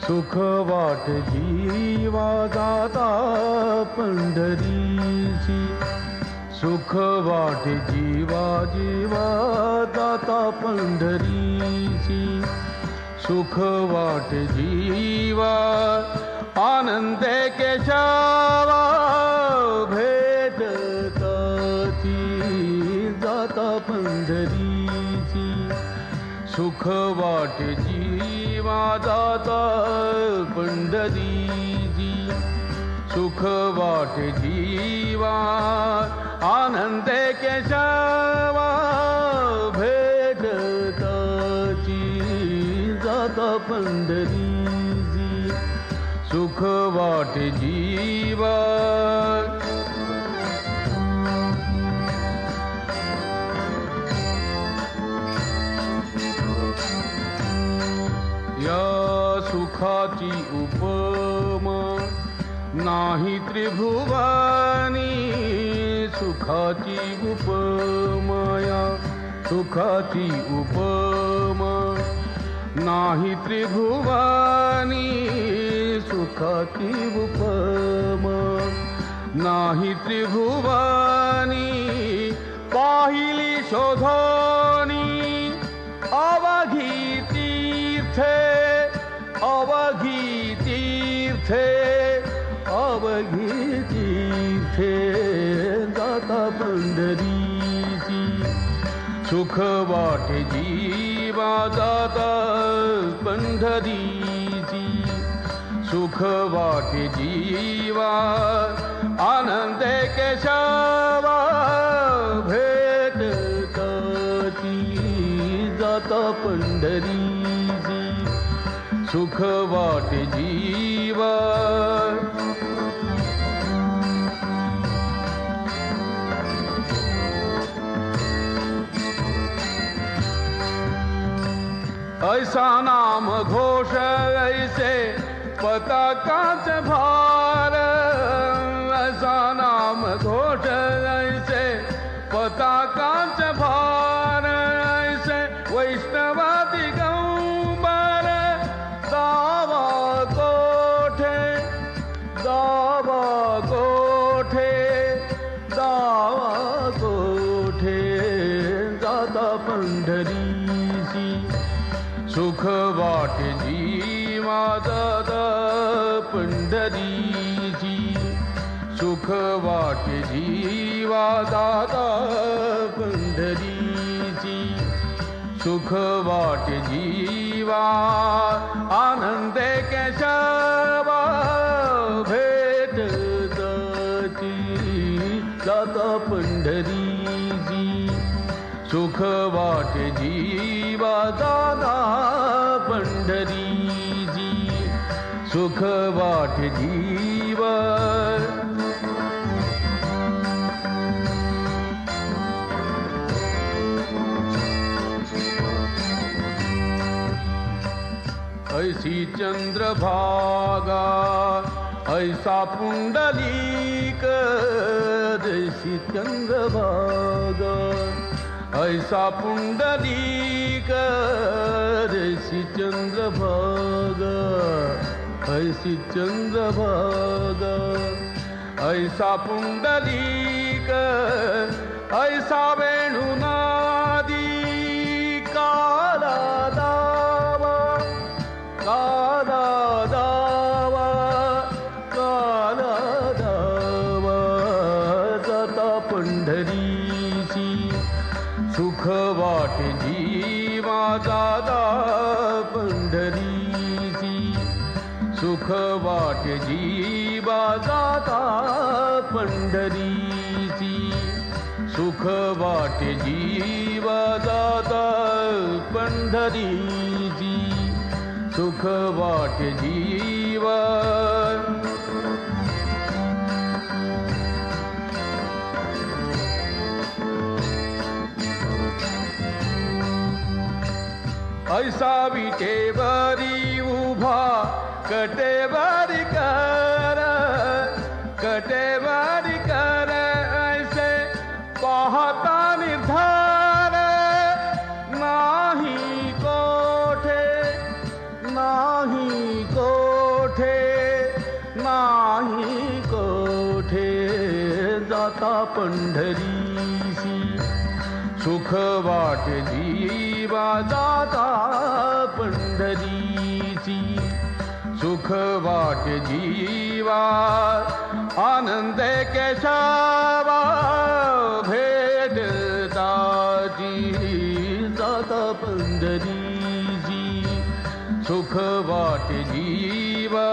सुख वाट जीवा जाता पंढरीची सुख वाट जीवा जाता पंढरीची सुख वाट जीवा आनंदे केशवा भेटताची जाता पंढरीची सुख वाट जीवा जाता पंढरीची सुख वाट जीवा आनंदे केशवा भेटताची जाता पंढरीची सुख वाट जीवा या सुखाची उपमा नाही त्रिभुवनी सुखाची उपमाया सुखाची उपमा नाही त्रिभुवनी सुखाची उपमा नाही त्रिभुवनी पाहिली शोधोनी अवघी तीर्थे अवघी तीर्थे अवघी तीर्थे जाता पंढरीची सुख वाट जीवा जाता पंढरीची सुख वाट जीवा आनंदे केशवा भेटताची जाता पंढरीची सुख वाट जीवा ऐसा नाम घोष ऐसे पताकाच भार ऐसा नाम घोष ऐसे पताकाच भार ऐसे वैष्णवा दिगंबर दावा कोठे दावा कोठे दावा कोठे जाता पंढरीची सुख वाट जीवा जाता पंढरीची सुख वाट जीवा जाता पंढरीची सुख वाट जीवा आनंदे केशवा भेटताची जाता पंढरीची सुख वाट जीवा जाता पंढरीची सुख वाट जीवा ऐसी चंद्रभागा ऐसा पुंडलीक जैसी चंद्रभागा ऐसा पुंडलीक जैसी चंद्रभागा ऐसी चंद्रभागा ऐसा पुंडलीक ऐसा वेणुनादी काला दावा काला दावा काला दावा जाता पंढरीची सुख वाट जीवा जाता पंढरीची सुख वाट जीवा जाता पंढरीची सुख वाट जीवा जाता पंढरीची सुख वाट जीवा ऐसा विटेवरी उभा कटेवारी कर कटेवारी कर ऐसे पाहता निर्धार नाही कोठे ना जाता पंढरीसी सुख वाटे जीवा जाता पंढरीसी सुख वाटे जीवा आनंद केशवा भेटता जाता पंढरीसी सुख वाटे जीवा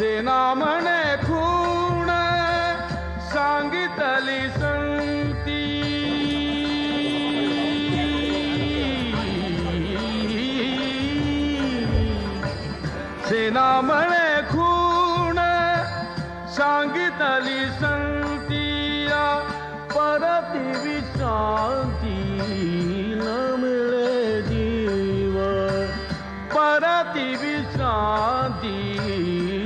सेना म्हणे खूण सांगितली संती सेना म्हणे खूण सांगितली संतिया परती विश्रांती न मिळे जीव परती विश्रांती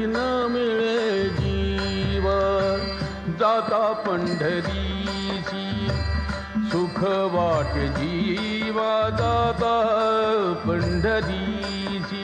न मिळे जीव जाता पंढरीसी सुख वाटे जीवा जाता पंढरीसी